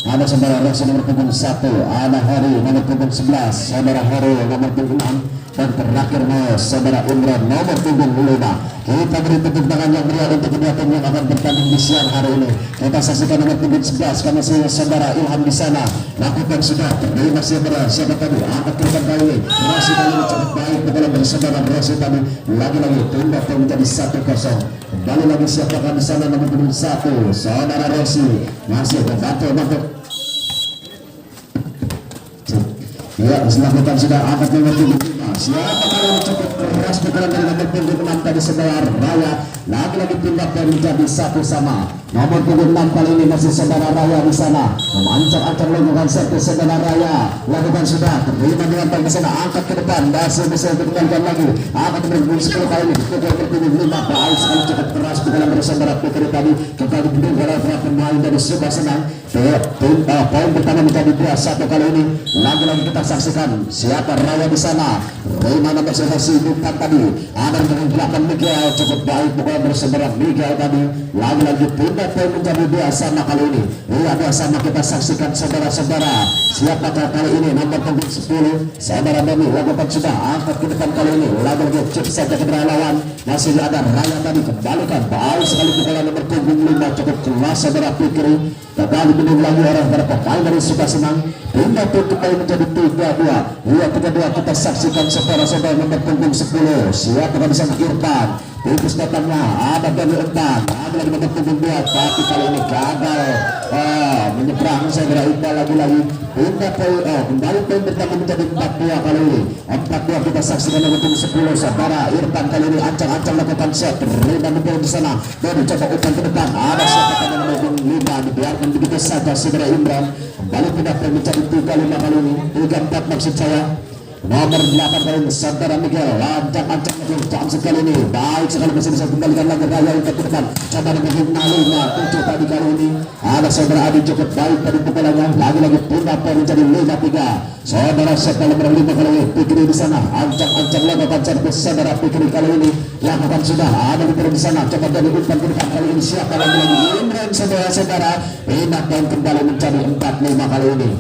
Ada saudara Rosi nomor punggung 1, ada Hari nomor punggung 11, saudara Hari nomor punggung 6, dan terakhir saudara Imran nomor punggung 5. Kita beri tepuk tangan yang meriah untuk kedua tim yang akan bertanding di siang hari ini. Kita saksikan nomor punggung 11 karena saudara Ilham di sana lakukan sudah terima siapa tadi angkat ke depan kali ini. Rosi kali ini cukup baik bukan bersaudara Rosi tadi lagi-lagi tunda menjadi 1-0. Kembali lagi siapakah di sana nomor punggung 1, saudara Rosi masih membantu. Ya, melakukan sudah angkat nomor 5. Siapa kali ini cukup keras pukulan dari nomor punggung 6 tadi saudara Raya. Lagi-lagi pindah menjadi 1-1. Nomor punggung 6 kali ini masih saudara Raya di sana. Memancang-ancang lakukan servis saudara Raya. Lakukan sudah terima dengan baik di sana. Angkat ke depan. Masih bisa dikembalikan lagi. Angkat nomor punggung 10 kali ini. Pukul nomor punggung 5. Baik sekali cukup keras pukulan dari saudara Putri tadi. Kembali berdua para pemain dari Suka Senang. Poin pertama menjadi 2-1 kali ini. Lagi-lagi kita saksikan siapa Raya di sana. Rima nomor sesi bukan tadi. Ada dengan belakang Miguel cukup baik bukan bersaudara Miguel tadi. Lagi-lagi pindah poin menjadi 2-sama kali ini. Iya 2-sama kita saksikan saudara-saudara. Siapakah kali ini nomor punggung 10 saudara Demi lakukan sudah angkat ke depan kali ini. Lagi-lagi cip saja ke lawan. Masih ada Raya tadi kembalikan baik sekali pukulan nomor punggung 5 cukup kelas saudara Fikri. Kembali menunggu lagi orang para pemain dari Suka Senang. Pindah poin kembali menjadi 3-2. Iya 3-2 kita saksikan saudara-saudara nomor punggung 10. Siapakah di sana Irfan. Tipis datangnya ada dari Irfan. Ada lagi nomor punggung 2 tapi kali ini gagal menyeberang saudara Iqbal lagi-lagi. Pindah poin kembali poin pertama menjadi 4-2 kali ini. 4-2 kita saksikan nomor punggung 10 saudara Irfan kali ini ancang-ancang lakukan set. Terima menjadi di sana. Dan coba umpan ke depan. Ada siapakah nomor punggung 5 dibiarkan begitu saja saudara Imran. Kembali pindah poin menjadi 3-5 kali ini. 3-4 maksud saya. Nomor 8 kali ini saudara Miguel ancang-ancang jam sekali ini baik sekali masih bisa kembalikan lagi Raya untuk ke depan. Coba nomor 5 tadi kali ini ada saudara Adi cukup baik tadi pukulannya. Lagi-lagi pindah poin menjadi 5-3. Saudara Sekal nomor 5 kali ini Fikri di sana ancang-ancang lakukan servis saudara Fikri kali ini lakukan sudah ada di sana. Coba dari umpan ke depan kali ini siapa lagi-lagi Imran saudara-saudara pindah poin kembali menjadi 4-5 kali ini.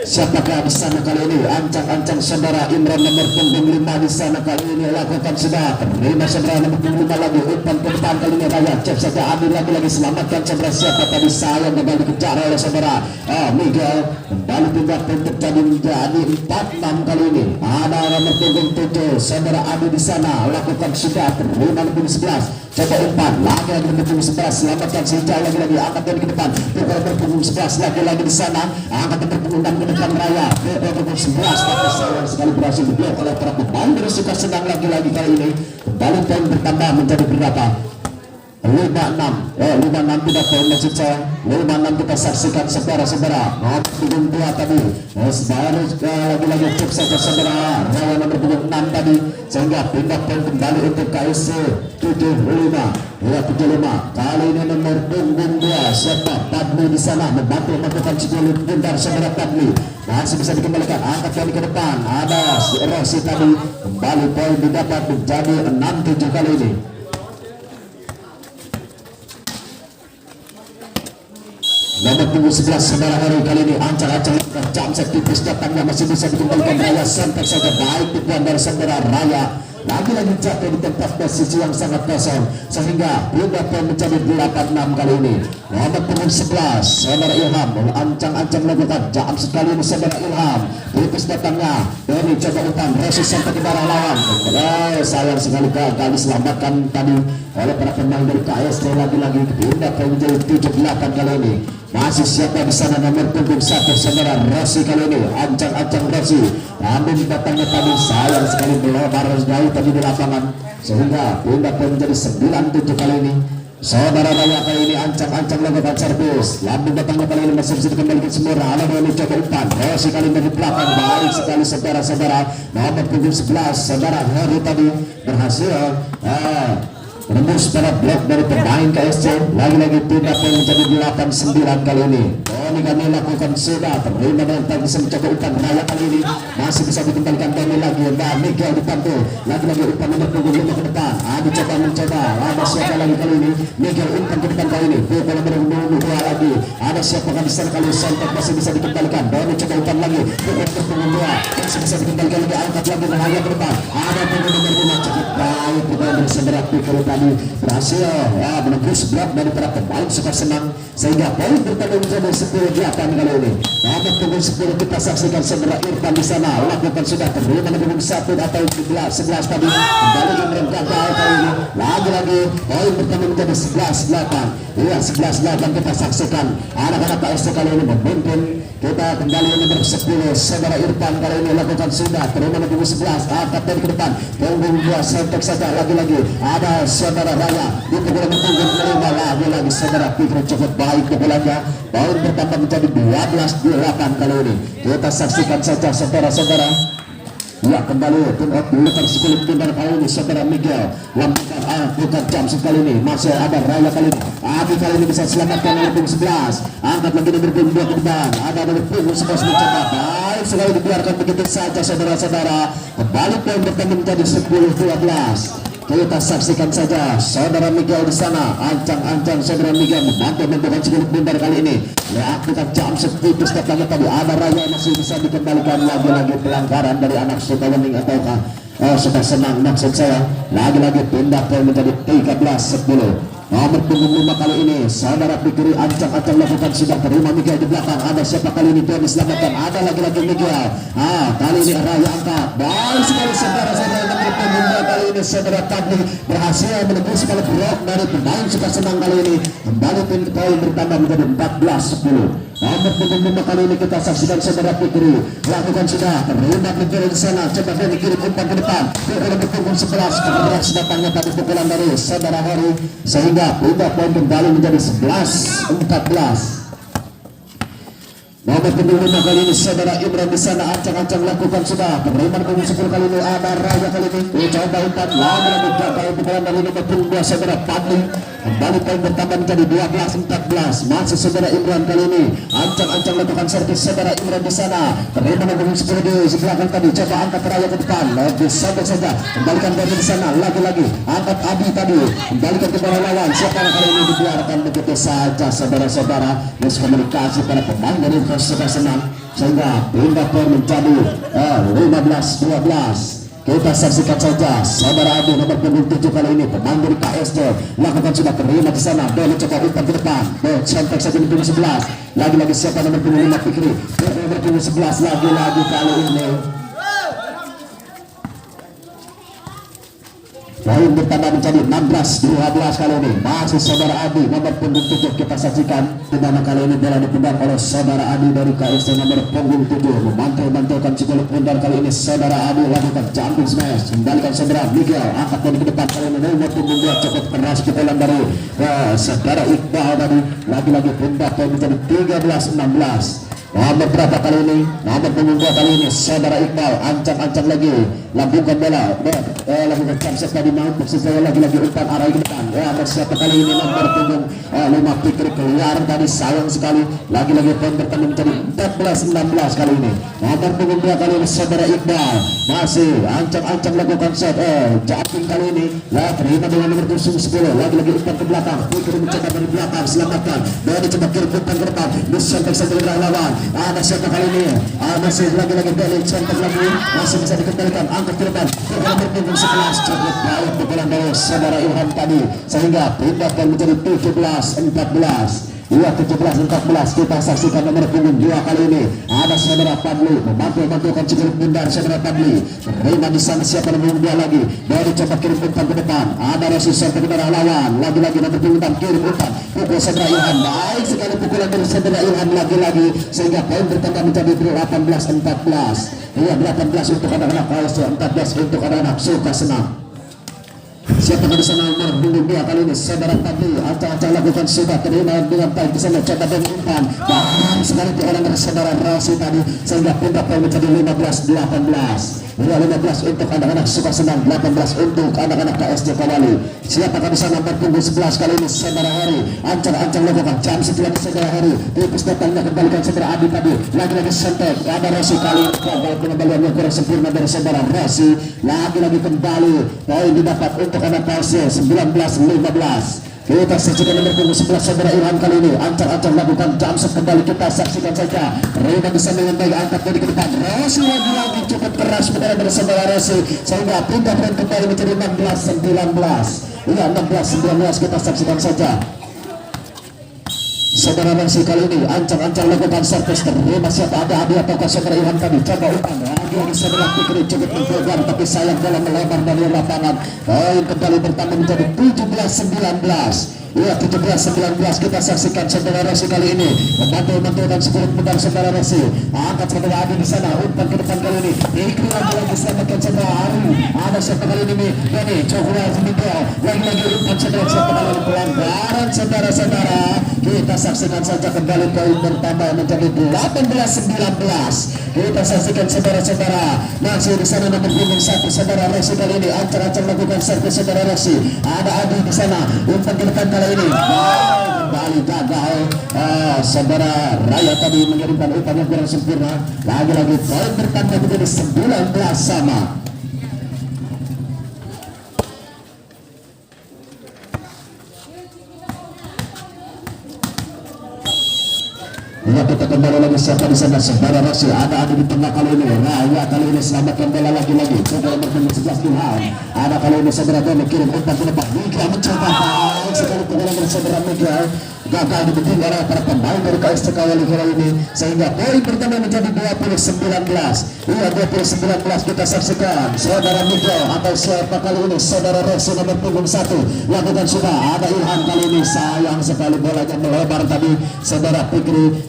Siapakah di sana kali ini ancang-ancang saudara Imran nomor punggung 5 di sana kali ini lakukan sudah terima saudara nomor punggung 5 lagi umpan ke depan kali ini Raya cek saja Adil lagi selamatkan saudara siapa tadi sayang kembali dikejar oleh saudara Miguel kembali pindah untuk jadi menjadi 4-6 kali ini ada nomor punggung 7 saudara Adil di sana lakukan sudah terima nomor punggung 11 coba umpan lagi nomor punggung 11 selamatkan sejauh lagi angkat dari ke depan nomor punggung 11 lagi di sana angkat nomor punggung 6 ke depan Raya nomor 11 tapi sayang sekali berhasil diblok oleh para pemain dari Suka Senang lagi-lagi kali ini kembali poin bertambah menjadi berapa 5-6 tidak poin maksud saya 5-6 kita saksikan saudara-saudara nomor punggung 2 tadi baru lagi-lagi cuk saja saudara Raya nomor punggung 6 tadi sehingga pindah poin kembali untuk KSC 75 kali ini nomor punggung 2 siapa Padli di sana membantu melakukan sebuah bundar saudara Padli masih bisa dikembalikan angkat kali ke depan ada si Rosi tadi kembali poin didapat menjadi 6-7 kali ini. Nomor punggung 11 saudara Hari kali ini ancang-ancang jam set tipis datangnya masih bisa dikembalikan Raya sampai saja baik tujuan dari saudara Raya lagi-lagi jatuh di tempat posisi yang sangat kosong sehingga pindah poin menjadi 8-6 kali ini. Nomor punggung 11 saudara Ilham ancang-ancang lakukan jam sekali ini saudara Ilham tipis datangnya dari coba umpan Rosi sampai ke darah lawan sayang sekali gagal diselamatkan tadi oleh para pemain dari KSC lagi-lagi pindah poin menjadi 7-8 kali ini. Masih siapa di sana nomor punggung 1 saudara Rosi kali ini ancang-ancang Rosi namun datangnya tadi sayang sekali melebar jauh tadi di lapangan sehingga pindah poin menjadi 9-7 kali ini. Saudara Raya kali ini ancang-ancang lakukan servis namun datangnya kali ini masih bisa dikembalikan semua ada yang coba umpan Rosi kali ini di belakang baik sekali saudara-saudara nomor punggung 11 saudara Hari tadi berhasil menembus para blok dari pemain KSC lagi-lagi pindah poin menjadi 8-9 kali ini. Doni kami lakukan sudah terima dengan bisa mencoba umpan raya kali ini masih bisa dikembalikan Doni lagi dan Miguel dibantu lagi-lagi umpan nomor punggung 5 ke depan. Adi coba mencoba ada siapa lagi kali ini Miguel umpan ke depan kali ini pukul nomor 2 lagi ada siapa kan di sana kali sontak masih bisa dikembalikan. Doni coba umpan lagi pukul nomor punggung 2 masih bisa dikembalikan lagi angkat lagi bahaya ke depan ada pukul nomor 5 cukup baik pukul dari saudara Pikir tadi berhasil ya menembus blok dari para pemain suka senang sehingga poin bertambah menjadi 10-8 kali ini. Nomor punggung 10 kita saksikan saudara Irfan di sana lakukan sudah terima punggung 1 atau 11 tadi kembali yang gagal kali ini lagi-lagi poin bertambah menjadi 11-8 ya 11-8 kita saksikan anak-anak KST kali ini memimpin kita kembali nomor 10 saudara Irfan kali ini lakukan sudah terima punggung 11 angkat dari ke depan punggung 2 sentek saja lagi-lagi ada saudara Raya di punggung punggung 5 lagi-lagi saudara Fikri cukup baik pukulannya poin bertambah menjadi 12-8 kali ini kita saksikan saja saudara-saudara. Ya kembali tim lepas sekulit pindah kali ini saudara Miguel lambungkan bukan jam sekali ini masih ada Raya kali ini Abi kali ini bisa selamatkan nomor punggung 11 angkat lagi nomor punggung 2 ke depan ada nomor punggung 11 mencoba baik sekali dibiarkan begitu saja saudara-saudara kembali poin bertambah menjadi 10-12. Kita saksikan saja saudara Miguel di sana ancang-ancang saudara Miguel membantu membuka sekulit bundar kali ini lakukan jam setipis datangnya tadi ada Raya masih bisa dikembalikan lagi-lagi pelanggaran dari anak Sukawening ataukah suka senang maksud saya lagi-lagi pindah poin menjadi 13-10. Nomor punggung 5 kali ini saudara Pikiri ancang-ancang lakukan sudah terima Miguel di belakang ada siapa kali ini dia diselamatkan ada lagi-lagi Miguel kali ini Raya angkat baik sekali saudara-saudara nomor punggung 2 kali ini saudara Tabli berhasil menembus kali blok dari pemain suka senang kali ini kembali poin bertambah menjadi 14-10. Nomor punggung 5 kali ini kita saksikan saudara Pikiri lakukan sudah terima Pikiri di sana coba dia dikirim umpan ke depan nomor punggung 11 kemudian datangnya tadi pukulan dari saudara Hori sehingga pindah poin kembali menjadi 11-14. Nomor punggung 5 kali ini saudara Imran di sana ancang-ancang lakukan sudah terima punggung 10 kali ini ada Raya kali ini coba umpan lagi gagal pukulan dari nomor punggung 2 saudara Padli kembali poin bertambah menjadi 12-14 masih saudara Imran kali ini ancang-ancang lakukan servis saudara Imran di sana terima punggung 10 di belakang tadi coba angkat Raya ke depan lebih sampai saja kembalikan dari di sana lagi-lagi angkat Abi tadi kembalikan ke bawah lawan siapa kali ini dibiarkan begitu saja saudara-saudara miskomunikasi para pemain dari sudah senang sehingga pindah poin menjadi 15-12. Kita saksikan saja saudara Adi nomor punggung 7 kali ini pemain dari KSD lakukan sudah terima di sana Doni coba umpan ke depan sontak saja di punggung 11 lagi-lagi siapa nomor punggung 5 Fikri nomor punggung 11 lagi-lagi kali ini poin bertambah menjadi 16-12 kali ini masih saudara Adi nomor punggung 7 kita saksikan tendangan kali ini bola dipindah oleh saudara Adi dari KST nomor punggung 7 memantul-mantulkan sekolah pundar kali ini saudara Adi lakukan jumping smash kembalikan saudara Miguel angkat dari ke depan kali ini nomor punggung 2 cukup keras pukulan dari saudara Iqbal tadi lagi-lagi pindah poin menjadi 13-16. Nomor berapa kali ini? Nomor punggung 2 kali ini saudara Iqbal ancang-ancang lagi lambungkan bola lakukan capset tadi mau maksud saya lagi-lagi umpan arah ke depan siapa kali ini nomor punggung 5 Fikri keluar tadi sayang sekali lagi-lagi poin bertambah menjadi 14-16 kali ini nomor punggung 2 kali ini saudara Iqbal masih ancang-ancang lakukan set jumping kali ini terima dengan nomor punggung 10 lagi-lagi umpan ke belakang Fikri mencoba dari belakang selamatkan dan dicoba kirim umpan ke depan disentak saja dari lawan ada siapa kali ini masih lagi-lagi balik sentak lagi masih bisa dikembalikan angkat ke depan nomor punggung 11 cukup baik pukulan dari saudara Ilham tadi sehingga pindah dan menjadi 17-14. Iya 17-14 kita saksikan nomor punggung 2 kali ini ada saudara Padli membantu-bantukan cukup bundar saudara Padli terima di sana siapa nomor 2 lagi dari coba kirim umpan ke depan ada resisten ke depan lawan lagi-lagi nomor punggung 6 kirim umpan pukul saudara Ilham baik sekali pukulan dari saudara Ilham lagi-lagi sehingga poin bertambah menjadi 18-14 iya 18 untuk anak-anak KSD 14 untuk anak-anak suka senang. Siapa di sana nomor dia kali ini saudara tadi acak-acak lakukan sudah terima dengan baik di sana coba dengan umpan dan sekali di orang dari saudara Rossi tadi sehingga pindah poin menjadi 15-18. 15 untuk anak-anak suka senang, 18 untuk anak-anak KSJ Kawali. Siapakah di sana bertunggu 11 kali ini saudara Heri ancang-ancang lakukan jam setelah saudara Heri tipis datangnya kembalikan saudara Adi tadi lagi-lagi sentek ada Rossi kali gagal pengembalian yang kurang sempurna dari saudara Rossi lagi-lagi kembali poin didapat untuk anak KSJ 19-15. Kita saksikan nomor punggung 11 saudara Ilham kali ini ancang-ancang lakukan jamset kembali kita saksikan saja Rina bisa dengan baik angkat bodi ke depan Rossi lagi-lagi cukup keras pada saudara Rossi sehingga pindah dan kembali menjadi 16-19. Iya 16-19 kita saksikan saja saudara Rossi kali ini ancang-ancang lakukan servis terima siapa ada Adi ataukah saudara Ilham tadi coba umpan lagi saudara Fikri cukup menggoda tapi sayang bola melebar dari lapangan poin kembali bertambah menjadi 17-19. Iya 17-19 kita saksikan saudara Rossi kali ini membantu dan sepuluh mudah saudara Rossi angkat saudara Adi di sana umpan ke depan kali ini Fikri lagi selamatkan saudara Aru ada siapa kali ini ini coba Miguel lagi umpan saudara siapa kali ini pelanggaran saudara-saudara kita saksikan saja kembali poin bertambah menjadi 18-19. Kita saksikan saudara-saudara masih di sana nomor punggung 1 saudara Rossi kali ini ancang-ancang lakukan servis saudara Rossi ada Adi di sana umpan ke depan kali ini kembali gagal saudara Raya tadi mengirimkan umpan yang kurang sempurna lagi-lagi poin bertambah menjadi 19 sama. Ya kita kembali lagi siapa di sana saudara Rossi ada di tengah kali ini Raya kali ini selamatkan bola lagi-lagi saudara bertemu 11 Ilham ada kali ini saudara Doni kirim umpan ke depan Miguel mencoba baik sekali pukulan dari saudara Miguel gagal dibikin oleh para pemain dari KSJ Kawali kali ini sehingga poin pertama menjadi 20-19. Iya 20-19 kita saksikan saudara Miguel atau siapa kali ini saudara Rossi nomor punggung 1 lakukan sudah ada Ilham kali ini sayang sekali bolanya melebar tadi saudara Fikri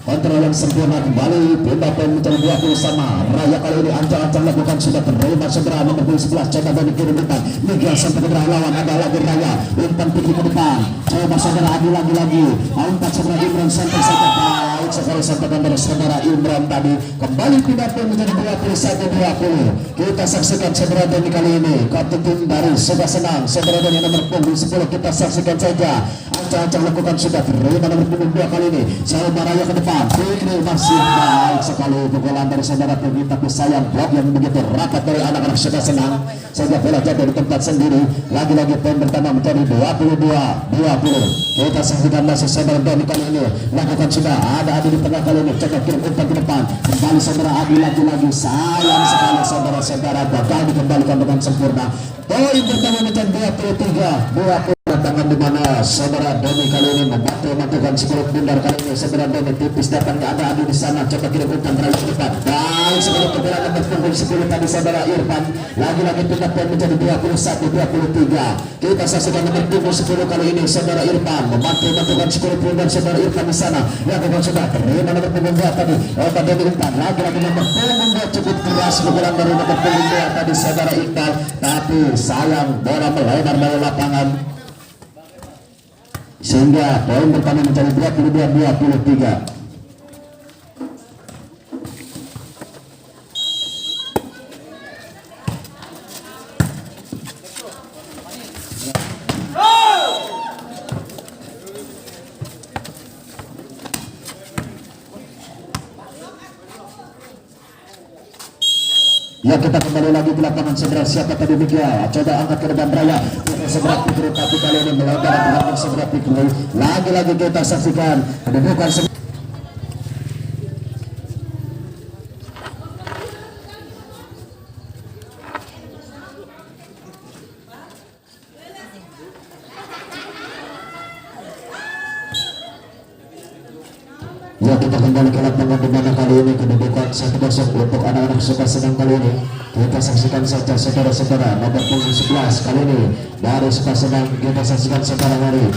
kontrol yang sempurna kembali pindah poin menjadi 20 sama. Raya kali ini ancang-ancang lakukan sudah terima saudara nomor 11 coba dari kiri depan Miguel sampai ke lawan ada lagi Raya umpan Fikri ke depan coba saudara Adi lagi-lagi umpan saudara Imran sampai saja baik sekali sampaikan dari saudara Imran tadi kembali pindah poin menjadi 21-20. Kita saksikan saudara Doni kali ini kapten tim dari sudah senang saudara Doni nomor punggung 10 kita saksikan saja ancang-ancang lakukan sudah terima nomor punggung 2 kali ini saudara Raya ke depan Fikri masih baik sekali pukulan dari saudara Fikri tapi sayang blok yang begitu rapat dari anak-anak sudah senang sehingga bola jatuh di tempat sendiri lagi-lagi poin pertama menjadi 22-20. Kita saksikan masih saudara Doni kali ini lakukan sudah ada Adi di tengah kali ini coba kirim umpan ke depan kembali saudara Adi lagi-lagi sayang sekali saudara-saudara gagal dikembalikan dengan sempurna poin pertama menjadi 23-20. Tangan di mana saudara Doni kali ini membantu-bantukan sekolah bundar kali ini saudara Doni tipis datangnya ada Adi di sana coba kirim umpan terakhir ke depan baik sekali pukulan nomor punggung 10 tadi saudara Irfan lagi-lagi pindah poin menjadi 21-23. Kita saksikan nomor punggung 10 kali ini saudara Irfan membantu-bantukan sekolah bundar saudara Irfan di sana lakukan sudah terima nomor punggung 2 tadi Doni umpan lagi-lagi nomor punggung 2 cukup keras pukulan dari nomor punggung 2 tadi saudara Iqbal tapi sayang bola melebar dari lapangan sehingga poin pertama menjadi 22-23. Ya kita kembali lagi di lapangan saudara siapa tadi Miguel coba angkat ke depan Raya kita segera Fikri tapi kali ini melebar dengan segera Fikri lagi-lagi kita saksikan kedudukan Ya, kita kembali ke lapangan di mana kali ini kedudukan 1-0 untuk anak-anak suka senang kali ini. Kita saksikan saja saudara-saudara nomor punggung 11 kali ini dari suka senang kita saksikan saudara hari.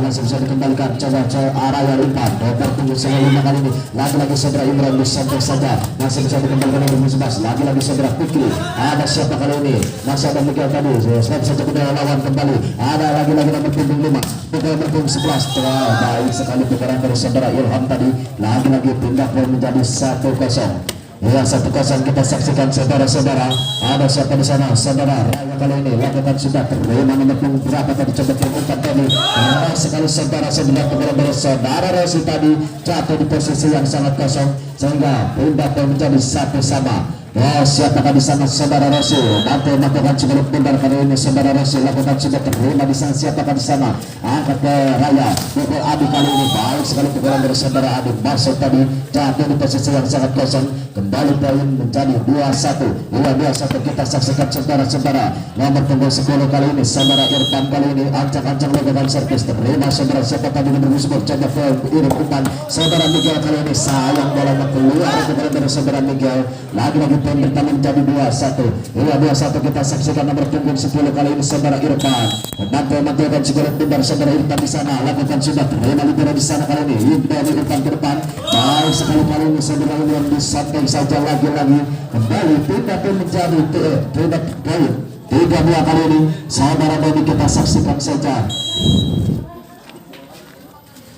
Langsung bisa dikembalikan coba ke arah yang umpan nomor punggung 5 kali ini lagi-lagi saudara Imran disantai saja masih bisa dikembalikan nomor punggung 11 lagi-lagi saudara Fikri. Ada siapa kali ini? Masih ada Miguel tadi sebab saja kita lawan kembali. Ada lagi-lagi nomor punggung 5 pukul nomor punggung 11. Baik sekali pukulan dari saudara Ilham tadi. Lagi-lagi pindah poin menjadi 1-0. Ya, 1-0 kita saksikan saudara-saudara. Ada siapa di sana? Saudara Raya kali ini lakukan sudah terima nomor punggung berapa tadi coba terungkap tadi. Sekali saudara-saudara pukulan dari saudara Rosi tadi jatuh di posisi yang sangat kosong sehingga pindah poin menjadi 1-1. Siapakah di sana saudara Rosi? Nanti melakukan sebelum pindah kali ini saudara Rosi lakukan sudah terima di sana. Siapakah di sana? Angkat ke Raya pukul Adi kali ini baik sekali pukulan dari saudara Adi masuk tadi jatuh di posisi yang sangat kosong. Kembali poin menjadi 2-1. 2-1 kita saksikan saudara-saudara nomor punggung 10 kali ini saudara Irfan kali ini ancang-ancang melakukan servis terima saudara siapa tadi nomor 10 coba ke irim umpan saudara Miguel kali ini sayang bola keluar dari saudara Miguel lagi-lagi poin bertambah menjadi 2-1. 2-1 kita saksikan nomor punggung 10 kali ini saudara Irfan memantau segera pindah saudara Irfan di sana lakukan sudah terima libero di sana kali ini dari Irfan ke depan baik sekali kali ini saudara yang disamping saja lagi-lagi kembali pindah pun menjadi tidak poin 3-2 kali ini saudara Doni kita saksikan saja.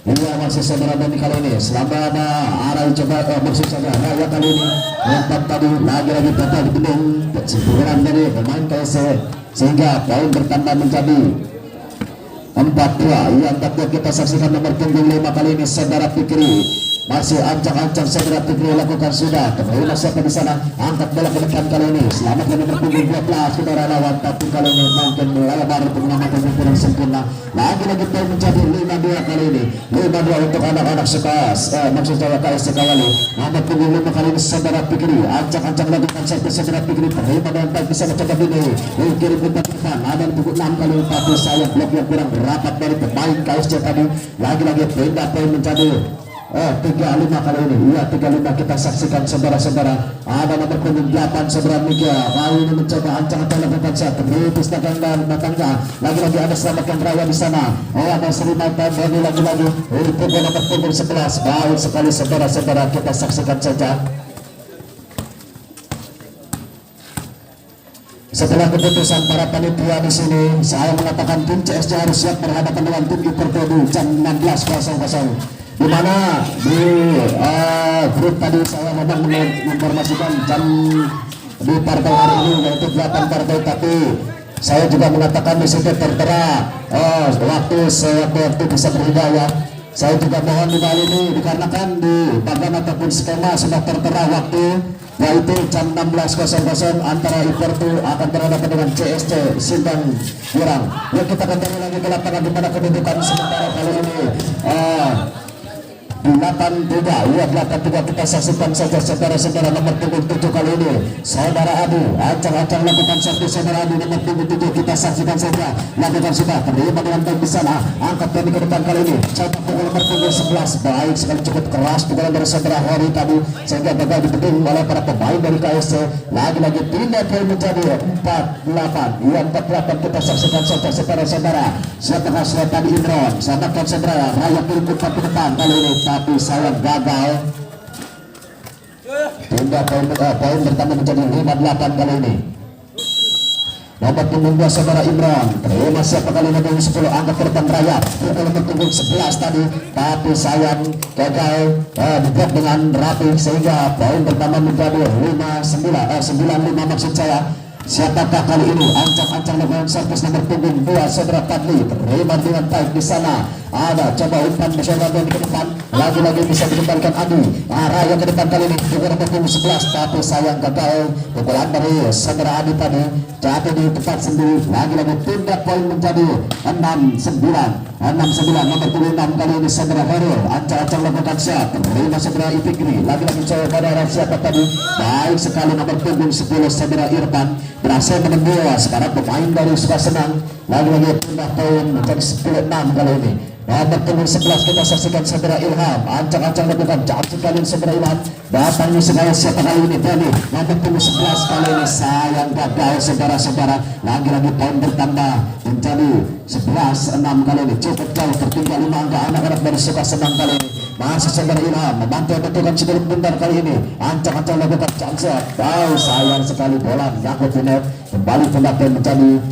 Iya masih saudara Doni kali ini selama ada arah coba maksud saja Raya kali ini lompat tadi lagi-lagi patah di gedung kesimpulan dari pemain KSC sehingga poin bertambah menjadi 4-2. Yang dapat kita saksikan nomor punggung 5 kali ini saudara Fikri masih ancang-ancang saudara Fikri lakukan sudah terima siapa di sana angkat bola ke depan kali ini selamat nomor punggung 12 saudara lawan tapi kali ini mungkin melebar untuk mengamankan kurang sempurna lagi-lagi poin menjadi 5-2 kali ini 5-2 untuk anak-anak sekas maksud saya KSC Kawali nomor punggung 5 kali ini saudara Fikri ancang-ancang lakukan servis saudara Fikri terima dan baik bisa mencoba ini kirim ke depan ada punggung 6 kali tapi saya blok yang kurang rapat dari pemain KSC tadi lagi-lagi pindah poin menjadi 35 kali ini. Iya 35 kita saksikan saudara-saudara. Ada nomor punggung 8 saudara Miguel kali ini mencoba ancang-ancang lakukan satu menipis datangnya lagi-lagi ada selamatkan Raya di sana. Ada Sri Mata Bani lagi-lagi pukul nomor punggung 11 baik sekali saudara-saudara kita saksikan saja. Setelah keputusan para panitia di sini, saya mengatakan tim CSC harus siap berhadapan dengan tim Ipertedu jam 16.00. Di mana di grup tadi saya memang menginformasikan jam di partai hari ini yaitu 8 partai tapi saya juga mengatakan di situ tertera waktu bisa berhidayah. Saya juga mohon di kali ini dikarenakan di bagian ataupun skema sudah tertera waktu yaitu jam 16.00 antara Ipertu akan berhadapan dengan CSC Sindang Kurang. Ya kita kembali lagi ke lapangan di mana kedudukan sementara kali ini 8-3 kita saksikan saja saudara-saudara nomor punggung 7 kali ini saudara Adi ancang-ancang lakukan satu saudara Adi nomor punggung 7 kita saksikan saja lakukan sudah terima dengan baik di sana angkat dari ke depan kali ini coba pukul nomor punggung 11 baik sekali cukup keras pukulan dari saudara Hori tadi sehingga gagal dibendung oleh para pemain dari KSC lagi-lagi pindah poin menjadi 4-8 yang 4-8 kita saksikan saja saudara-saudara siapakah tadi Imron selamatkan saudara Raya pilih ke depan kali ini tapi saya gagal pindah poin bertambah menjadi 5-8 kali ini nomor punggung 2 saudara Imran terima siapa kali nomor 10 angkat ke depan Raya pukul nomor punggung 11 tadi tapi sayang gagal dibuat dengan rapi sehingga poin bertambah menjadi 9-5 maksud saya. Siapakah kali ini ancang-ancang dengan servis nomor punggung 2 saudara Padli terima dengan baik di sana ada coba umpan saudara Doni ke depan lagi-lagi bisa dikembalikan Adi Raya ke depan kali ini pukul nomor punggung 11 tapi sayang gagal pukulan dari saudara Adi tadi jatuh di tempat sendiri lagi-lagi pindah poin menjadi 6-9 nomor punggung 6 kali ini saudara Heril ancang-ancang lakukan siap terima saudara Ifikri lagi-lagi coba pada siapa tadi baik sekali nomor punggung 10 saudara Irfan berhasil menembus sekarang pemain dari suka senang lagi-lagi pindah poin menjadi 10-6 kali ini Nomor punggung 11 kita saksikan saudara Ilham. Ancang-ancang lakukan jam sekali saudara Ilham. Datangnya sekali siapa kali ini Dani. Nomor punggung 11 kali ini sayang gagal saudara-saudara. Lagi-lagi poin bertambah menjadi 11-6 kali ini. Cukup jauh tertinggal 5 angka anak-anak dari suka senang kali ini. Masih saudara Ilham membantu betulkan sedikit bentar kali ini. Ancang-ancang lakukan jam set. Sayang sekali bola nyangkut di net. Kembali pendapat menjadi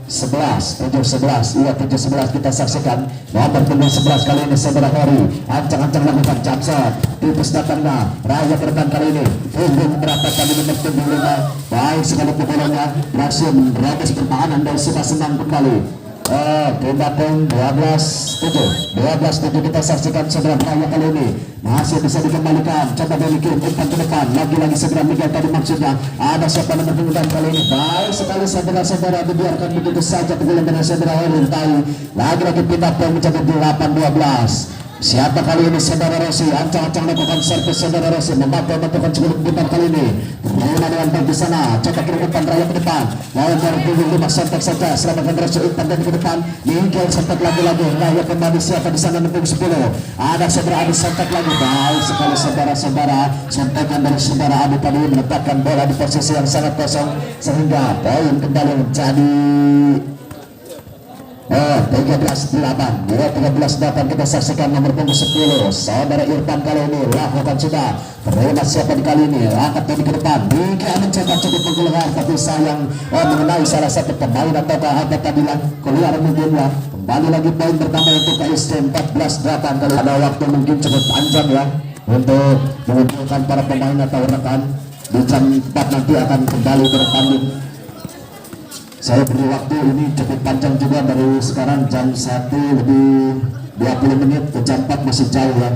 7-11. Iya 7-11 kita saksikan. Nomor punggung 11 kali ini saudara Hori. Ancang-ancang lakukan jam set. Tipis datangnya Raya ke depan kali ini. Punggung berapa kali nomor punggung 5. Baik sekali pukulannya. Berhasil menerobos pertahanan dan sudah senang kembali. Tembak pun 12-7 kita saksikan saudara Raya kali ini masih bisa dikembalikan. Coba dikirim umpan ke depan lagi-lagi segera Miguel tadi maksudnya ada siapa nomor punggung kali ini. Baik sekali saudara-saudara dibiarkan begitu saja pukulan dari saudara Herin Tai. Lagi-lagi pindah pun menjadi 8-12. Siapa kali ini saudara Rossi. Ancang-ancang lakukan servis saudara Rossi membantu-bantukan cukup umpan kali ini. Bermain dengan baik di sana. Coba kirim umpan Raya ke depan. Lawan dari punggung 5 sontak saja. Selamatkan Rossi umpan dari ke depan. Miguel sontak lagi-lagi. Raya kembali siapa di sana nomor 10. Ada saudara Adi sontak lagi. Baik sekali saudara-saudara. Sontakan dari saudara Adi tadi menetapkan bola di posisi yang sangat kosong sehingga poin kembali menjadi 13-8 kita saksikan nomor punggung 10 saudara Irfan kali ini lakukan sudah terima siapa di kali ini angkat tadi ke depan Mika mencoba cukup menggelegar tapi sayang mengenai salah satu pemain atau apa tadi lah keluar mungkin ya. Kembali lagi poin bertambah untuk KST 14-8 kali ada waktu mungkin cukup panjang ya untuk mengumpulkan para pemain atau rekan di jam 4 nanti akan kembali bertanding. Saya beri waktu ini cukup panjang juga dari sekarang jam 1 lebih 20 menit ke jam 4 masih jauh ya.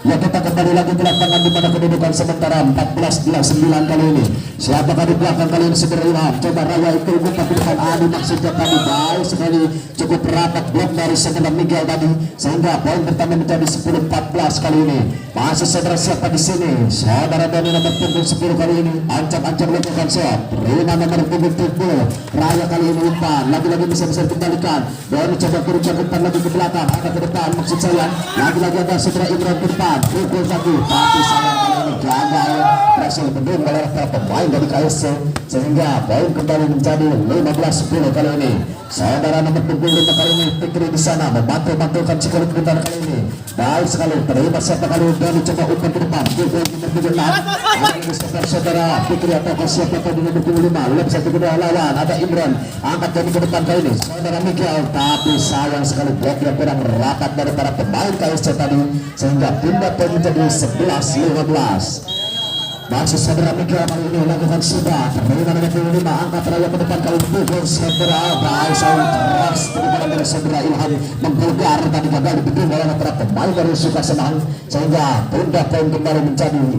Ya kita kembali lagi ke lapangan di mana kedudukan sementara 14-9 kali ini. Siapakah di belakang kali ini segera Ilham. Coba Raya itu tapi depan Adi maksudnya tadi baik sekali cukup rapat blok dari saudara Miguel tadi sehingga poin pertama menjadi 10-14 kali ini. Masih saudara siapa di sini? Saudara Dani nomor punggung 10 kali ini. Ancam-ancam lakukan shot. Rina nomor punggung 10. Raya kali ini umpan. Lagi-lagi bisa dikembalikan. Dani coba kirimkan umpan lagi ke belakang. Ada ke depan maksud saya. Lagi-lagi ada saudara Imran ke depan. Pukul satu tapi sayang kali ini gagal berhasil bendung oleh pemain dari KSC sehingga poin kembali menjadi 15-10 kali ini. Saudara nomor punggung 5 kali ini Fikri di sana membantu-bantukan Cikolit bentar kali ini. Baik sekali terima siapa kali ini coba umpan ke depan pukul nomor punggung 6 saudara Fikri atau siapa kali nomor punggung 5 lebih satu kedua lawan ada Imran angkat dari ke depan kali ini saudara Miguel tapi sayang sekali bloknya kurang rapat dari para pemain KSC tadi sehingga pindah poin menjadi 11-15. Masih saudara Miguel kali ini lakukan sudah terima nomor 5 angkat Raya ke depan kali pukul saudara baik sayang keras terima dari saudara Ilham menggulgar tadi gagal dibendung oleh para pemain dari suka senang sehingga pindah poin kembali menjadi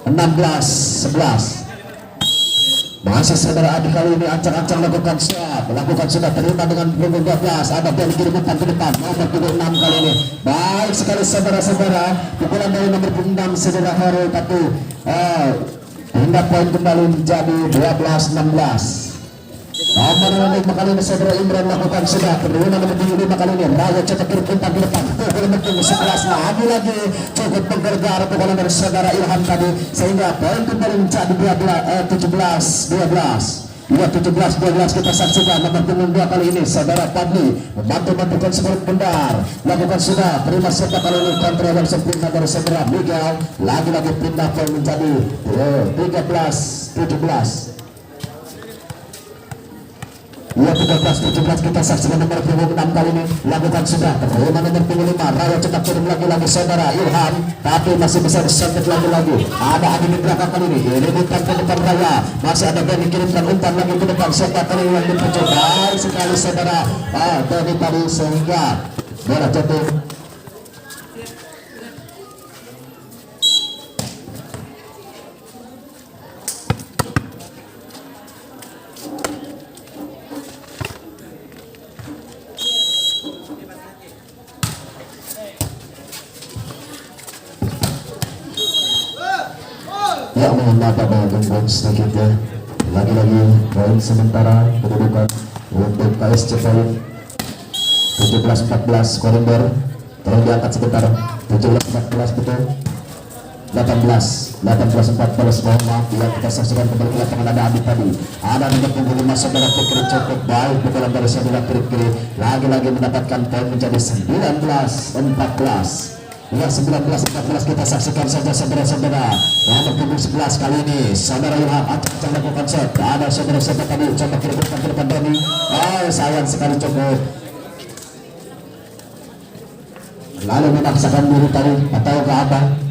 16-11. Masih saudara Adi kali ini ancang-ancang lakukan sudah terima dengan punggung 12 ada dari kirim umpan ke depan nomor punggung 6 kali ini baik sekali saudara-saudara pukulan dari nomor punggung 6 saudara Hero tapi pindah poin kembali menjadi 12-16. Nomor 5 kali ini saudara Imran lakukan sudah terima nomor 5 kali ini Raya cetak kirim umpan ke depan pukul nomor 11 lagi cukup menggergar pukulan dari saudara Ilham tadi sehingga poin kembali menjadi 17-12. 17-12 kita saksikan nomor punggung 2 kali ini saudara Padli membantu-bantukan Cikolit Bendar lakukan sudah terima siapa kali ini kontra yang sempurna dari saudara Miguel lagi-lagi pindah poin menjadi 13-17. Ya 13-17 kita saksikan nomor punggung 6 kali ini lakukan sudah terima nomor punggung 5 Raya cetak kirim lagi-lagi saudara Ilham tapi masih bisa disentet lagi-lagi ada Adi di belakang kali ini umpan ke depan Raya masih ada Dani kirimkan umpan lagi ke depan siapa kali yang dipujuk baik sekali saudara Dani tadi sehingga bola jatuh. Ya mohon maaf ada gangguan sedikit ya. Lagi-lagi poin sementara kedudukan untuk KSC poin 17-14 koridor tolong diangkat sebentar. 17-14 betul. 18-14 mohon maaf ya, kita saksikan kembali ke lapangan. Ada Adi tadi, ada nomor punggung 5 saudara Fikri cukup baik pukulan dari saudara Fikri, lagi-lagi mendapatkan poin menjadi 19-14 ya. 19-14 kita saksikan saja saudara-saudara. Nomor punggung 11 kali ini saudara Ilham acak melakukan set. Ada saudara-saudara tadi coba kirimkan ke depan Doni, sayang sekali cukup, lalu memaksakan diri tadi atau ke apa.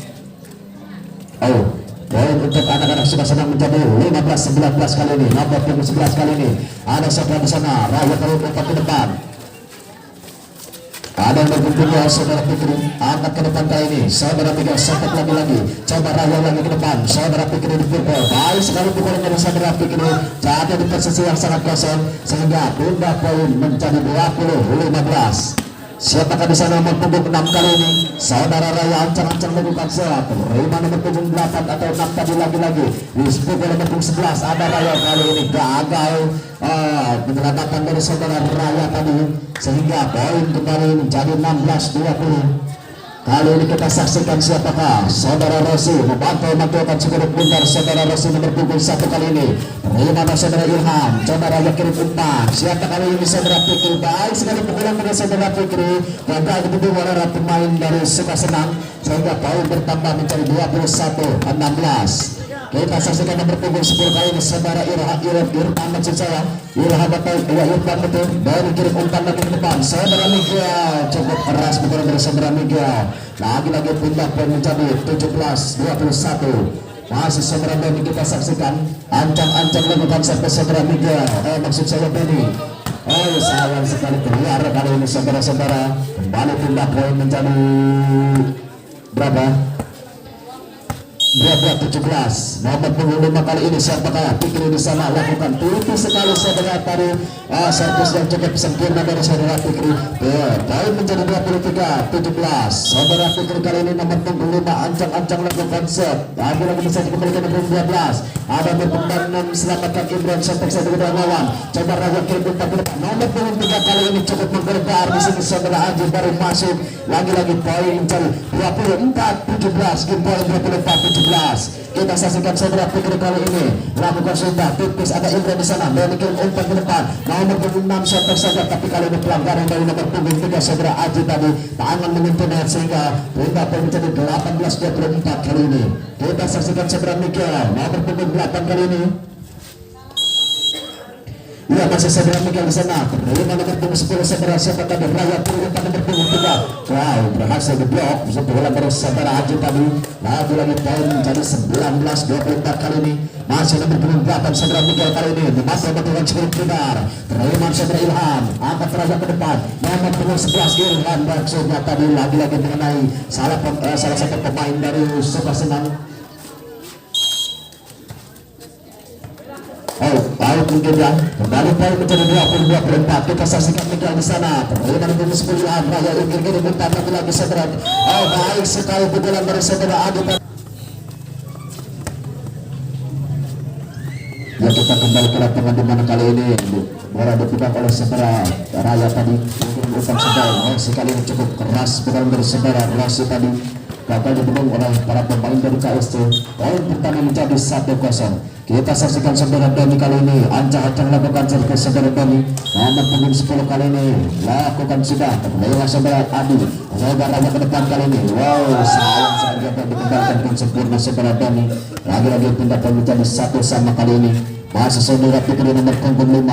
Poin untuk anak-anak sudah senang menjadi 15-19 kali ini. Nomor punggung 11 kali ini ada siapa di sana. Raya kali umpan ke depan. Ada yang berkumpul saudara Fikri, angkat ke depan kali ini. Saudara Miguel sempat lagi-lagi. Coba Raya lagi ke depan. Saudara Fikri di pukul. Baik sekali pukulan dari saudara Fikri. Jadi di posisi yang sangat kosong sehingga tunda poin menjadi 20-15. Siapakah di sana nomor punggung 6 kali ini? Saudara Raya ancang-ancang melakukan serap. Terima nomor punggung 8 atau 6 tadi lagi-lagi. Di punggung nomor punggung 11 ada Raya kali ini gagal menyelamatkan dari saudara Raya tadi sehingga poin kembali menjadi 16-20. Kali ini kita saksikan siapakah saudara Rosi membantu-bantukan segera bundar saudara Rosi nomor punggung 1 kali ini. Terima saudara Ilham, coba Raya kirim umpan. Siapa kali ini saudara Fikri, baik sekali pukulan dari saudara Fikri. Gagal dibendung oleh pemain dari Sukasenang sehingga poin bertambah menjadi 21-16. Kita saksikan nomor punggung 10 kali ini saudara Irfan maksud saya. Irfan betul. Dari kirim umpan lagi ke depan. Saudara Miguel cukup keras pukulan dari saudara Miguel. Lagi-lagi pindah poin menjadi 17-21. Masih saudara Benny kita saksikan. Ancang-ancang lakukan sampai saudara Miguel. Maksud saya Benny. Sayang sekali keluar kali ini saudara-saudara. Kembali pindah poin menjadi berapa? 17. Nomor punggung 5 kali ini siapakah? Fikri di sana lakukan tipis sekali saudara tadi. Servis yang cukup sempurna dari saudara Fikri. Poin menjadi 23-17. Saudara Fikri kali ini nomor punggung 5 ancang-ancang lakukan set. Lagi-lagi bisa dikembalikan nomor 12. Ada berpembangunan selamatkan Imran sampai saudara lawan. Coba Raja kirim umpan ke depan. Nomor punggung 3 kali ini cukup menggelegar di sini saudara Aji baru masuk. Lagi-lagi poin menjadi 24-17. Game poin 24-17. Kita saksikan saudara Fikri kali ini melakukan sudah tipis. Ada Imran di sana dan kirim umpan ke depan. Nomor punggung 6 setek saja, tapi kali ini pelanggaran dari nomor punggung 3 saudara Aji tadi tangan menyentuh net sehingga tunda poin menjadi 18-24 kali ini. Kita saksikan saudara Miguel nomor punggung 8 kali ini. Ya masih saudara Miguel di sana. Terima nomor punggung 10 saudara siapa tadi Raya kirim umpan nomor punggung 3. Wow, berhasil diblok bola dari saudara Aji tadi. Lagi-lagi poin menjadi 19-24 kali ini. Masih nomor punggung 8 saudara Miguel kali ini membantu bantuan cukup benar. Terima saudara Ilham angkat Raya ke depan. Nomor punggung 11 Ilham maksudnya tadi lagi-lagi mengenai salah satu pemain dari Sukasenang. Out mungkin ya. Kembali poin menjadi 22-24. Kita saksikan Miguel di sana. Terima nomor 10 Raya ingin kirim umpan lagi saudara. Baik sekali pukulan dari saudara Adi. Ya kita kembali ke lapangan di mana kali ini bola dipegang oleh saudara Raya tadi. Mungkin umpan saudara sekali yang cukup keras pukulan dari saudara Rasi tadi. Gagal dibendung oleh para pemain dari KST. Poin pertama menjadi 1-0. Kita saksikan saudara Doni kali ini ancang-ancang lakukan servis saudara Doni. Nomor punggung 10 kali ini lakukan sudah lewat saudara Adi. Saudara ke depan kali ini. Wow, sayang sekali dapat dikembalikan dengan sempurna saudara Doni. Lagi-lagi pindah poin menjadi 1 sama kali ini. Masih saudara Fikri nomor punggung 5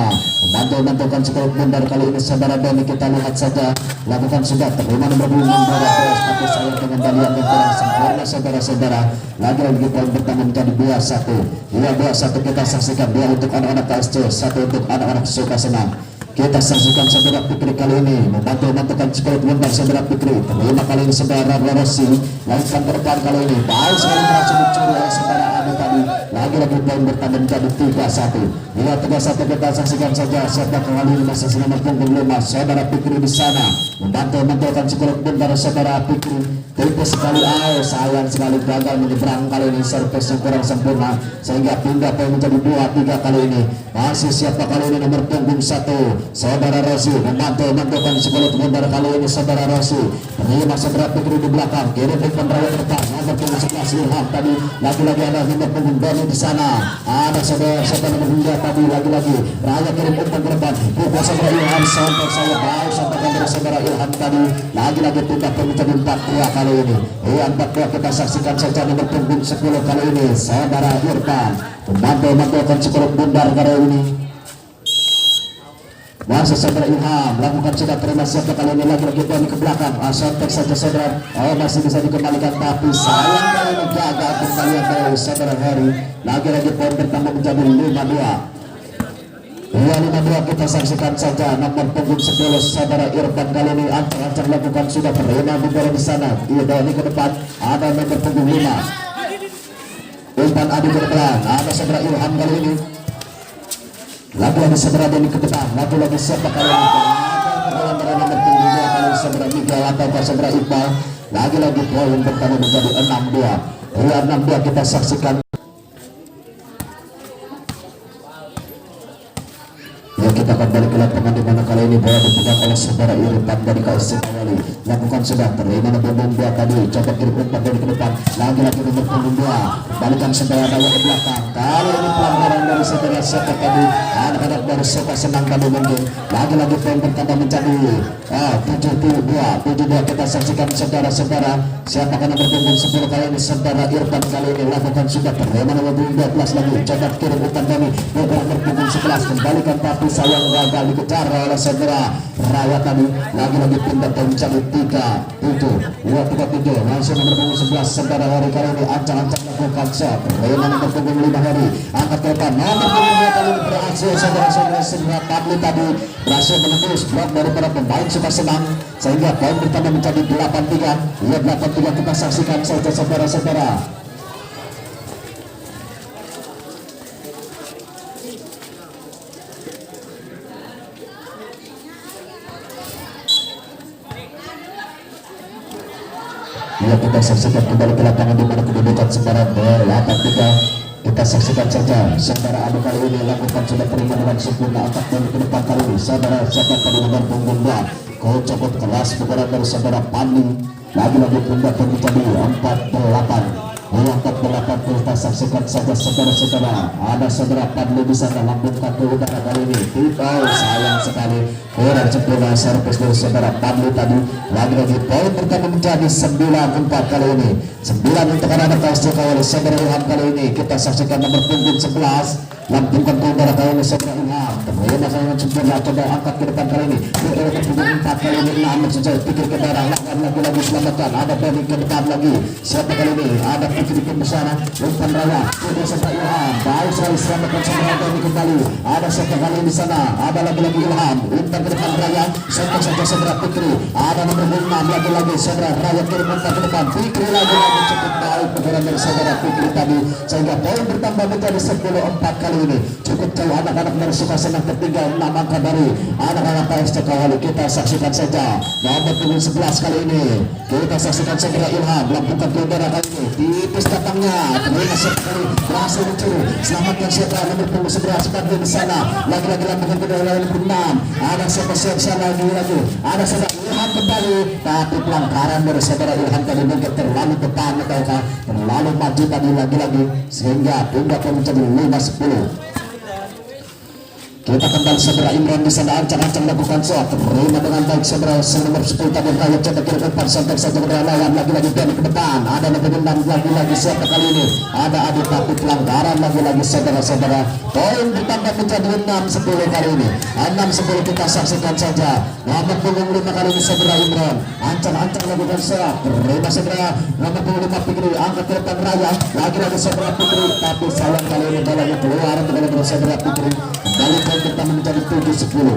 membantu-bantukan sekelompok bundar kali ini saudara Doni. Kita lihat saja lakukan sudah terima nomor punggung 12 tapi sayang pengendalian yang kurang sempurna saudara-saudara. Lagi-lagi poin pertama menjadi 2-1 kita saksikan 2 untuk anak-anak KSC 1 untuk anak-anak Sukasenang. Kita saksikan saudara Fikri kali ini membantu-bantukan sekelompok bundar saudara Fikri. Terima kali ini saudara Rosi lakukan ke depan kali ini baik sekali berhasil dicuri oleh saudara Adi tadi. Lagi-lagi poin bertambah menjadi 3-1. Bila 3-1 kita saksikan saja siapa kali ini masih nomor punggung 5 saudara Fikri di sana membantu-bantukan sekelompok bundar saudara Fikri. tipis sekali, sayang sekali gagal menyeberang kali ini, servis yang kurang sempurna sehingga pindah poin menjadi 2-3 kali ini. Masih siapa kali ini nomor punggung 1 saudara Rosi memantul-mantulkan sebelah bundar kali ini saudara Rosi, terima saudara Fikri di belakang, kirim umpan raya depan nomor punggung 11 Ilham, tadi lagi-lagi ada nomor punggung Doni di sana, ada saudara nomor 2 tadi lagi-lagi raya kirim umpan ke depan, bukan saudara Ilham, sampai saya baru sampaikan dari saudara Ilham tadi, lagi-lagi pindah poin menjadi 4-2 kali ini. 4-2 kita saksikan saja nomor punggung 10 kali ini saudara Irfan memantul-mantulkan sebelah bundar kali ini. Masih saudara Ilham lakukan sudah, terima siapa kali ini, lagi-lagi Doni ke belakang, sontek saja saudara, masih bisa dikembalikan tapi sayang kali ini gagal kembalian dari saudara Heri, lagi-lagi poin bertambah menjadi 5-2. 2-5-2 kita saksikan saja nomor punggung 10 saudara Irfan kali ini ancang-ancang lakukan sudah, terima di bola di sana, Doni ke depan, ada nomor punggung 5 umpan adu ke depan, ada saudara Ilham kali ini, lagi-lagi saudara Doni ke depan, lagi-lagi siapa kali ini, ada nomor punggung 2 kali saudara Miguel atau saudara Iqbal, lagi-lagi poin bertambah menjadi 6-2. 6-2 kita saksikan. Kita kembali ke lapangan di mana kali ini bola dipegang oleh saudara Irfan dari KSC Awali, lakukan sudah, terima nomor punggung 2 tadi, coba kirim umpan dari ke depan, lagi-lagi nomor punggung 2 balikan saudara Raya ke belakang, kali ini pelanggaran dari saudara Saka tadi, anak-anak dari Saka senang tadi mungkin, lagi-lagi poin bertambah menjadi 7-2 kita saksikan saudara-saudara, siapakah nomor punggung 10 kali ini saudara Irfan kali ini, lakukan sudah, terima nomor punggung 12 lagi, coba kirim umpan dari nomor punggung 11, kembalikan tapi sayang gagal dikejar oleh saudara Raya tadi, lagi-lagi pindah poin menjadi 3-7 langsung nomor punggung 11 saudara Heri kali ini ancang-ancang lakukan shot, terima nomor punggung 5 Heri angkat ke depan, nomor punggung 2 kali ini berhasil saudara-saudara Padli tadi berhasil menembus blok dari para pemain Suka Senang sehingga poin bertambah menjadi 8-3. 8-3 kita saksikan saja saudara-saudara. Kita saksikan kembali ke lapangan di mana kedudukan sementara 8-3. Kita saksikan saja saudara adu kali ini lakukan sudah terima dengan sempurna atak dan ke depan kali ini saudara siapa kali nomor punggung 2 kau copot keras pukulan dari saudara Pandi, lagi-lagi pindah menjadi 4-8. 4-8 kita saksikan saja saudara-saudara, ada saudara Padli di sana lambungkan ke udara kali ini, sayang sekali kurang sempurna servis dari saudara Padli tadi, lagi-lagi poin pertama menjadi 9-4 kali ini, 9 untuk anak KSC Awali saudara Ilham kali ini. Kita saksikan nomor punggung 11 lambungkan ke udara kali ini saudara Ilham, terima sayang sempurna, coba angkat ke depan kali ini, nomor punggung 4 kali ini, namun saja pikir ke darah, lagi-lagi selamatkan, ada Doni ke depan lagi, siapa kali ini, ada Fikri ke sana, umpan raya, sudah saudara Ilham, baik sekali selamatkan saudara Doni kembali, ada siapa kali di sana, ada lagi-lagi Ilham, umpan ke depan raya, sampai saja saudara Fikri, ada nomor 6 lagi-lagi saudara Raya kirim umpan ke depan, Fikri lagi-lagi cukup baik pegangan dari saudara Fikri tadi, sehingga poin bertambah menjadi 10-4 kali ini, cukup jauh anak-anak dari Suka Senang ketinggal 6 angka dari anak-anak KSC Awali. Kita saksikan saja nomor punggung 11 kali ini, kita saksikan saudara Ilham lambungkan ke udara kali ini, tipis datangnya, terima sekali berhasil mencuri, selamatkan saudara nomor punggung 11 Padli di sana, lagi-lagi lambungkan ke udara nomor 6, ada siapa-siapa sana lagi, ada saudara Ilham kembali, tapi pelanggaran dari saudara Ilham tadi mungkin terlalu depan ataukah terlalu maju tadi lagi-lagi sehingga pindah ke menjadi 5-10. Kita kembali saudara Imran di sana ancang-ancang lakukan shot, terima dengan baik saudara nomor 10 tadi Raya coba kirim umpan sampai saja kepada lawan, lagi-lagi Doni ke depan, ada nomor 6 lagi-lagi siapa kali ini, ada Adi tapi pelanggaran lagi-lagi saudara-saudara, poin ditambah menjadi 6-10 kali ini, 6-10 kita saksikan saja nomor punggung 5 kali ini saudara Imran ancang-ancang lakukan shot, terima saudara nomor punggung 5 Fikri angkat ke depan Raya, lagi-lagi saudara Fikri tapi sayang kali ini bolanya keluar dengan saudara Fikri, kembali kita menjadi 7-10.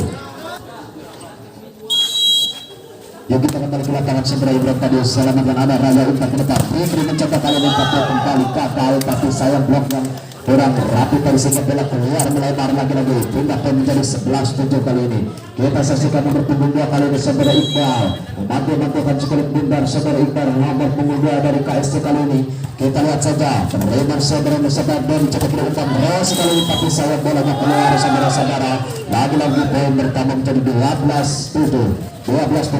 Yuk kita kembali ke lapangan saudara Ibrahim tadi selamatkan ada Raya umpan ke depan, Fikri mencoba kali ini tapi kembali gagal, tapi sayang blok yang kurang rapi tadi sehingga bola keluar melebar lagi-lagi pindah poin menjadi 11-7 kali ini. Kita saksikan nomor punggung 2 kali ini saudara Iqbal membantu-bantukan cukup bundar saudara Iqbal nomor punggung 2 dari KST kali ini. Kita lihat saja penerimaan saudara Nusabah dan coba kita umpan sekali ini tapi sayang bolanya keluar saudara-saudara. Lagi-lagi poin bertambah menjadi 12-7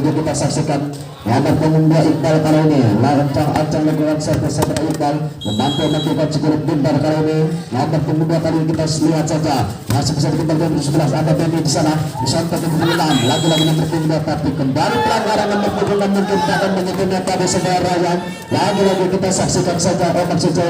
kita saksikan nomor punggung 2 Iqbal kali ini lancang-ancang lakukan saudara Iqbal membantu-bantukan cukup bundar kali ini. Nomor punggung 2 kali ini kita lihat saja masih bisa dikembalikan 11 ada Benny di sana disantai ke punggung 6 lagi-lagi nomor punggung 2 tapi kembali pelanggaran nomor punggung 6 mungkin akan menyentuhnya pada saudara yang lagi-lagi kita saksikan saja saja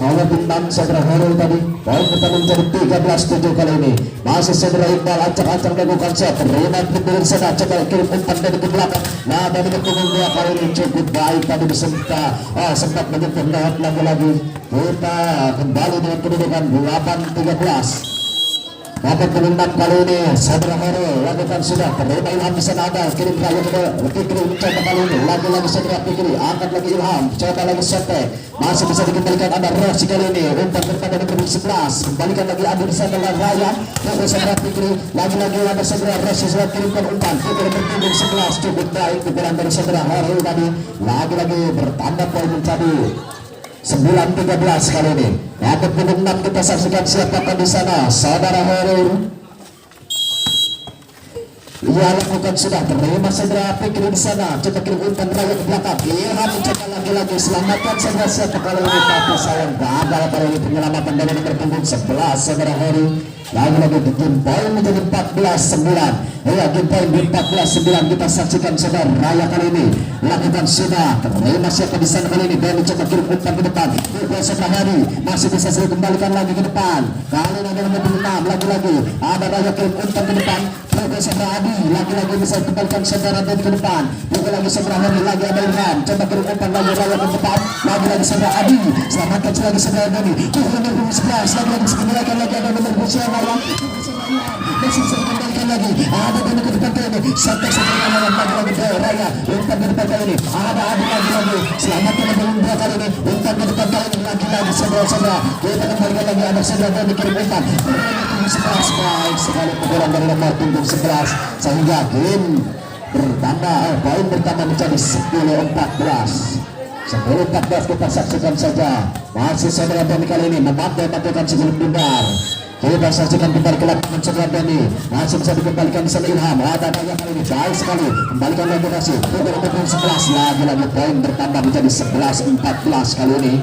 nomor punggung 6 saudara Horul tadi poin pertama menjadi 13-7 kali ini. Masih saudara Iqbal acak-acak melakukan set terima di sana coba kirim umpan dari ke belakang. Nah dari punggung 2 kali ini cukup baik tadi sempat menyentuh net lagi-lagi. Kita kembali dengan kedudukan 8-13. Nomor punggung 6 kali ini saudara Horul lakukan sudah terima Ilham di sana ada kirim raya ke Fikri mencoba kali ini lagi-lagi saudara Fikri angkat lagi Ilham coba lagi Sete masih bisa dikembalikan ada Rosi kali ini umpan pertama nomor 11 kembalikan lagi ada di sana Raya lalu saudara Fikri lagi-lagi ada saudara Rosi sudah kirimkan umpan Fikri berpunggung 11 cukup baik ukuran dari saudara Horul tadi lagi-lagi bertambah poin menjadi 9-13 kali ini. Nomor punggung 6 kita saksikan siapakah di sana saudara Horul. Ia lakukan sudah terima saudara Fikri di sana coba kirim umpan raya ke belakang Ilham mencoba lagi-lagi selamatkan saudara siapa kali ini tapi sayang gagal kali ini penyelamatan dari nomor punggung 11 saudara Horul. Lagi-lagi di game poin menjadi 14-9. Ya game poin di 14-9 kita saksikan saudara Raya kali ini lakukan sudah terima siapa di sana kali ini dan coba kirim umpan ke depan saudara Hari masih bisa saya kembalikan lagi ke depan kali ini ada nomor 6 lagi-lagi ada Raya kirim umpan ke depan saudara Adi lagi-lagi bisa kembalikan saudara dan ke depan lagi saudara Hari lagi ada Ilham coba kirim umpan lagi Raya ke depan lagi-lagi saudara Adi selamatkan lagi saudara Dani nomor 11 lagi-lagi bisa kembalikan lagi ada nomor 11 masih bisa dikembalikan lagi ada Dani ke depan kali ini sampai saudara lagi-lagi Raya umpan ke depan kali ini ada Adi lagi-lagi selamatkan nomor 2 kali ini umpan ke depan kali ini lagi-lagi saudara-saudara kita kembalikan lagi ada saudara Dani kirim umpan 11 baik sekali pukulan dari nomor punggung 11 sehingga game bertambah poin bertambah menjadi 10-14 kita saksikan saja masih saudara Dani kali ini membantu-bantukan sebelum bundar kita saksikan kembali ke lapangan saudara Dani masih bisa dikembalikan di sana Ilham ada banyak kali ini baik sekali kembalikan lagi kasih pukul nomor 11 lagi poin bertambah menjadi 11-14 kali ini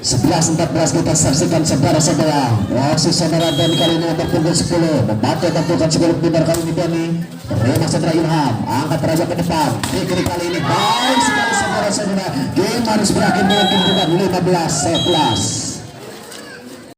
11-14 kita saksikan saudara-saudara masih saudara Dani kali ini nomor punggung 10 membantu-bantukan sebelum bundar kali ini Dani terima saudara Ilham angkat raja ke depan Fikri kali ini baik sekali saudara-saudara game harus berakhir dengan kedudukan 15-11